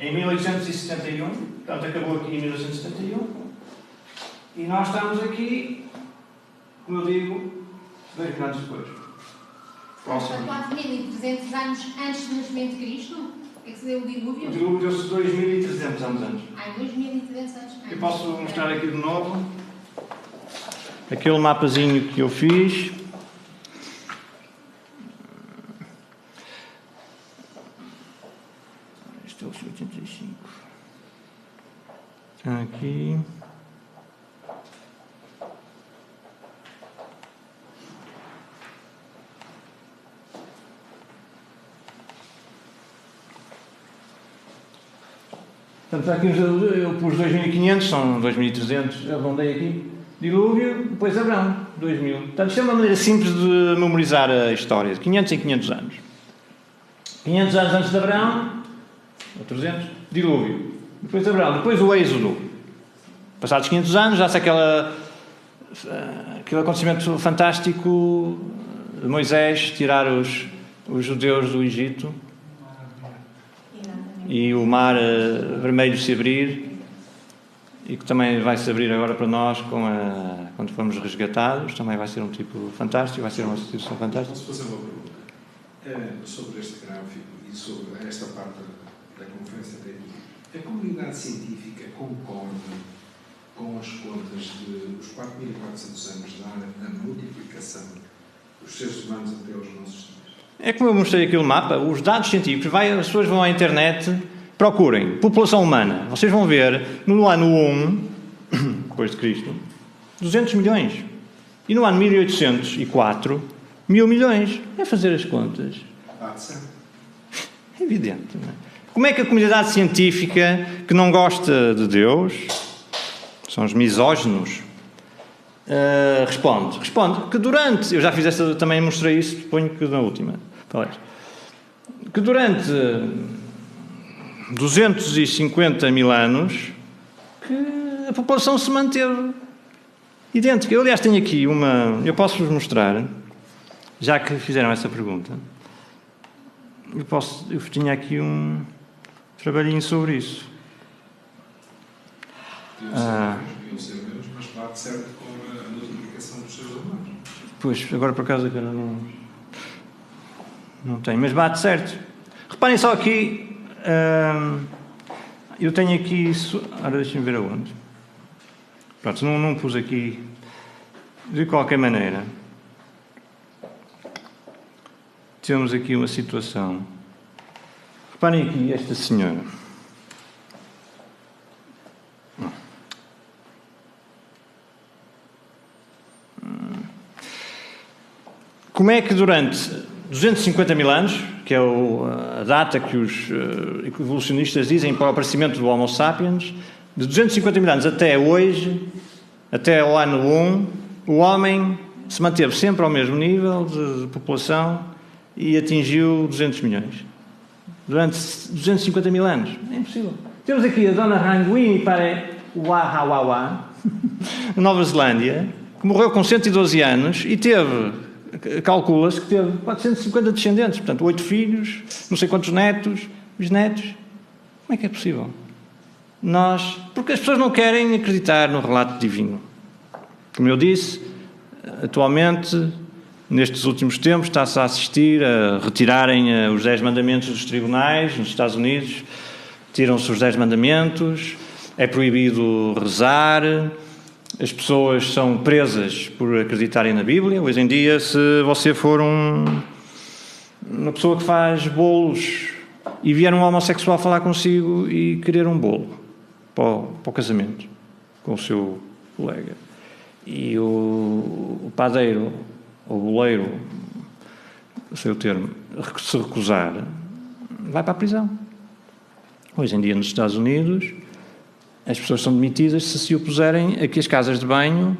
em 1871, portanto acabou aqui em 1971, e nós estamos aqui, como eu digo, 2 anos depois. Próximo. 4.300 anos antes do nascimento de Cristo? É que se deu o dilúvio? O dilúvio deu-se 2.300 anos antes. 2.300 anos antes. Eu posso mostrar aqui de novo aquele mapazinho que eu fiz. Este é o 85. Aqui. Portanto, aqui eu pus 2.500, são 2.300, arredondei aqui. Dilúvio, depois Abraão, 2.000. Portanto, isto é uma maneira simples de memorizar a história, de 500 em 500 anos. 500 anos antes de Abraão, ou 300, dilúvio. Depois Abraão, depois o êxodo. Passados 500 anos, já-se aquele acontecimento fantástico de Moisés tirar os judeus do Egito. E o mar vermelho se abrir, e que também vai se abrir agora para nós quando formos resgatados, também vai ser um tipo fantástico, vai ser uma situação fantástica. Posso fazer uma pergunta sobre este gráfico e sobre esta parte da conferência técnica? A comunidade científica concorda com as contas de os 4.400 anos da multiplicação dos seres humanos até aos nossos dias? É como eu mostrei aquele mapa, os dados científicos, as pessoas vão à internet, procurem população humana, vocês vão ver, no ano 1, depois de Cristo, 200 milhões. E no ano 1804, 1.000 milhões. É fazer as contas. É evidente, não é? Como é que a comunidade científica, que não gosta de Deus, são os misóginos, responde que durante, eu já fiz esta, também mostrei isso, suponho que na última, que durante 250 mil anos que a população se manteve idêntica. Eu, aliás, tenho aqui eu posso-vos mostrar, já que fizeram essa pergunta, eu tinha aqui um trabalhinho sobre isso. Deviam ser menos, mas bate certo com a multiplicação dos seres humanos. Pois, agora por acaso não tenho, mas bate certo. Reparem só aqui, eu tenho aqui isso. Ora, deixem-me ver aonde. Pronto, não pus aqui de qualquer maneira. Temos aqui uma situação. Reparem aqui esta senhora. Como é que durante 250 mil anos, que é a data que os evolucionistas dizem para o aparecimento do Homo sapiens, de 250 mil anos até hoje, até ao ano 1, o homem se manteve sempre ao mesmo nível de população e atingiu 200 milhões. Durante 250 mil anos. É impossível. Temos aqui a dona Ranguini para Wahawawa, na Nova Zelândia, que morreu com 112 anos e calcula-se que teve 450 descendentes, portanto 8 filhos, não sei quantos netos, bisnetos. Como é que é possível? Porque as pessoas não querem acreditar no relato divino. Como eu disse, atualmente, nestes últimos tempos, está-se a assistir a retirarem os 10 mandamentos dos tribunais nos Estados Unidos, tiram-se os 10 mandamentos, é proibido rezar, as pessoas são presas por acreditarem na Bíblia. Hoje em dia, se você for uma pessoa que faz bolos e vier um homossexual falar consigo e querer um bolo para o casamento com o seu colega, e o padeiro ou o boleiro, não sei o termo, se recusar, vai para a prisão. Hoje em dia, nos Estados Unidos, as pessoas são demitidas se opuserem a que as casas de banho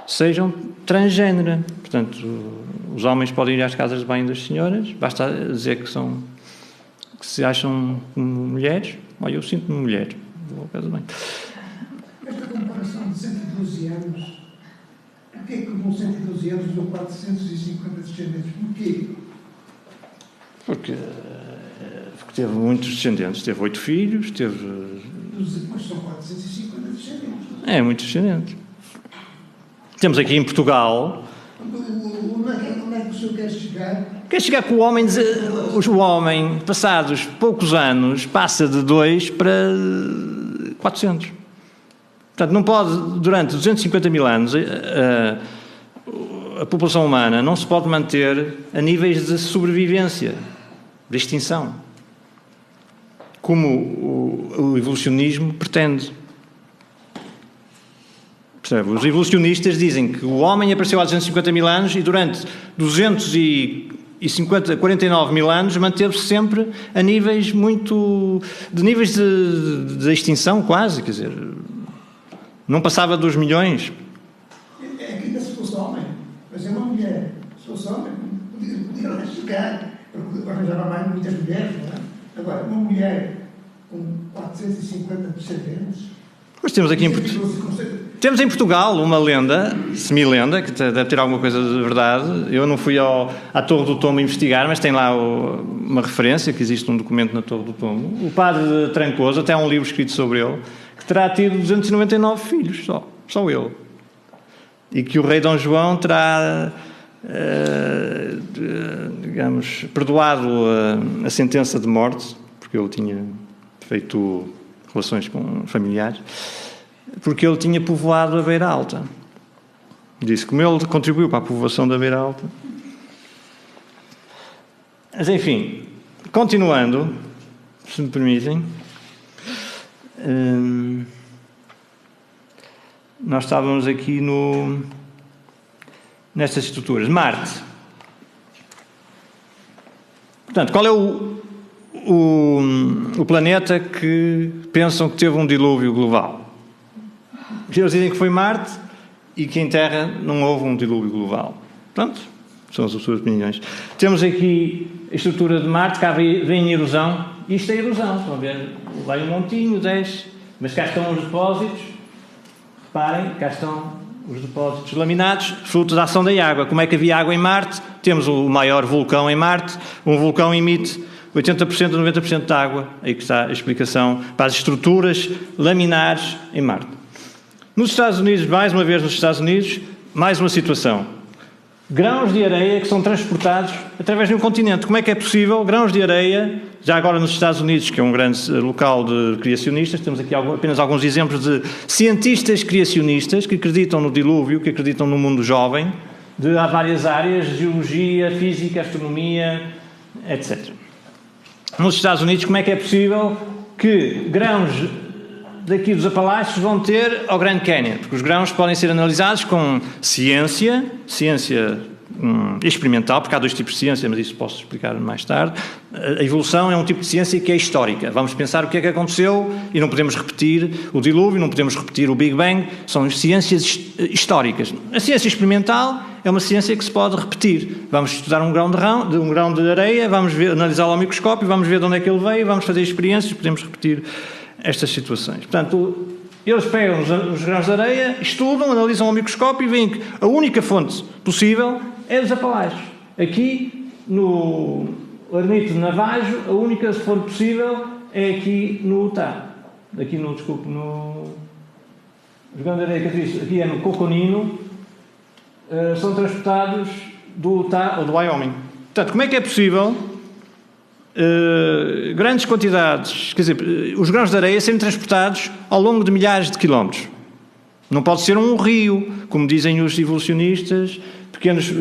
sejam transgênero. Portanto, os homens podem ir às casas de banho das senhoras, basta dizer que se acham mulheres. Olha, eu sinto-me mulher, vou à casa de banho. Esta comparação de 112 anos, porquê que com 112 anos deu 450 descendentes? Porquê? Porque teve muitos descendentes, teve 8 filhos, Mas são 450 descendentes. É, muitos descendentes. Temos aqui em Portugal... Onde é que o senhor quer chegar? Quer chegar com o homem, passados poucos anos, passa de 2 para 400. Portanto, não pode, durante 250 mil anos, a população humana não se pode manter a níveis de sobrevivência, de extinção, como o evolucionismo pretende. Percebe? Os evolucionistas dizem que o homem apareceu há 250 mil anos e durante 49 mil anos manteve-se sempre a níveis de extinção quase, quer dizer, não passava dos milhões. É que ainda se fosse homem, mas é uma mulher, se fosse homem, podia lá chegar, porque arranjava mais muitas mulheres, não é? Agora, uma mulher com 450 descendentes... Pois temos aqui temos em Portugal uma lenda, semi-lenda, que deve ter alguma coisa de verdade. Eu não fui à Torre do Tombo investigar, mas tem lá uma referência, que existe um documento na Torre do Tombo. O padre Trancoso, até há um livro escrito sobre ele, que terá tido 299 filhos, só ele. E que o rei Dom João terá, digamos, perdoado a sentença de morte, porque ele tinha feito relações com familiares, porque ele tinha povoado a Beira Alta. Disse como ele contribuiu para a povoação da Beira Alta. Mas, enfim, continuando, se me permitem, nós estávamos aqui nestas estruturas. Marte. Portanto, qual é o planeta que pensam que teve um dilúvio global? Eles dizem que foi Marte e que em Terra não houve um dilúvio global. Pronto, são as suas opiniões. Temos aqui a estrutura de Marte, cá vem em erosão. Isto é erosão, estão a ver? Vai um montinho, desce, mas cá estão os depósitos. Reparem, cá estão os depósitos laminados, fruto da ação da água. Como é que havia água em Marte? Temos o maior vulcão em Marte. Um vulcão emite 80% ou 90% de água. Aí que está a explicação para as estruturas laminares em Marte. Nos Estados Unidos, mais uma vez nos Estados Unidos, mais uma situação. Grãos de areia que são transportados através de um continente. Como é que é possível? Grãos de areia, já agora nos Estados Unidos, que é um grande local de criacionistas, temos aqui apenas alguns exemplos de cientistas criacionistas que acreditam no dilúvio, que acreditam no mundo jovem, há várias áreas, geologia, física, astronomia, etc. Nos Estados Unidos, como é que é possível que grãos daqui dos Apalaches vão ter ao Grand Canyon? Porque os grãos podem ser analisados com ciência experimental, porque há dois tipos de ciência, mas isso posso explicar mais tarde. A evolução é um tipo de ciência que é histórica. Vamos pensar o que é que aconteceu e não podemos repetir o dilúvio, não podemos repetir o Big Bang. São ciências históricas. A ciência experimental é uma ciência que se pode repetir. Vamos estudar um grão de areia, vamos analisá-lo ao microscópio, vamos ver de onde é que ele veio, vamos fazer experiências, podemos repetir estas situações. Portanto, eles pegam os grãos de areia, estudam, analisam ao microscópio e veem que a única fonte possível é dos Apalaches. Aqui, no Ermito de Navajo, a única fonte possível é aqui no Utah. Os grãos de areia que eu disse, aqui é no Coconino, são transportados do Utah ou do Wyoming. Portanto, como é que é possível grandes quantidades, quer dizer, os grãos de areia serem transportados ao longo de milhares de quilómetros. Não pode ser um rio, como dizem os evolucionistas, pequenas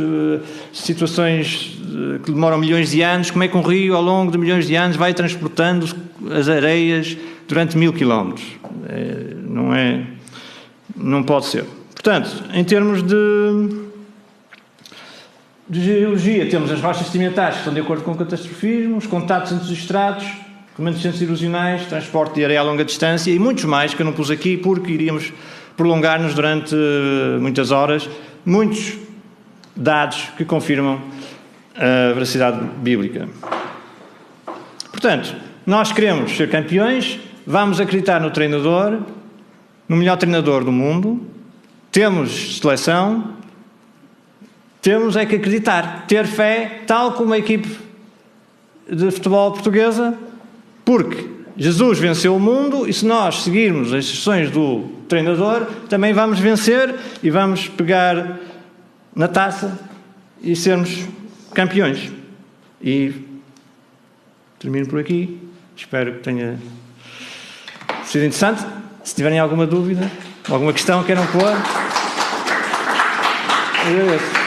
situações que demoram milhões de anos. Como é que um rio, ao longo de milhões de anos, vai transportando as areias durante 1000 quilómetros? Não pode ser. Portanto, em termos de geologia, temos as rochas sedimentares que estão de acordo com o catastrofismo, os contatos entre os estratos, remanescentes erosionais, transporte de areia a longa distância e muitos mais que eu não pus aqui porque iríamos prolongar-nos durante muitas horas. Muitos dados que confirmam a veracidade bíblica. Portanto, nós queremos ser campeões, vamos acreditar no treinador, no melhor treinador do mundo, temos seleção, temos é que acreditar, ter fé, tal como a equipe de futebol portuguesa, porque Jesus venceu o mundo e se nós seguirmos as instruções do treinador, também vamos vencer e vamos pegar na taça e sermos campeões. E termino por aqui. Espero que tenha sido interessante. Se tiverem alguma dúvida, alguma questão queiram pôr, agradeço.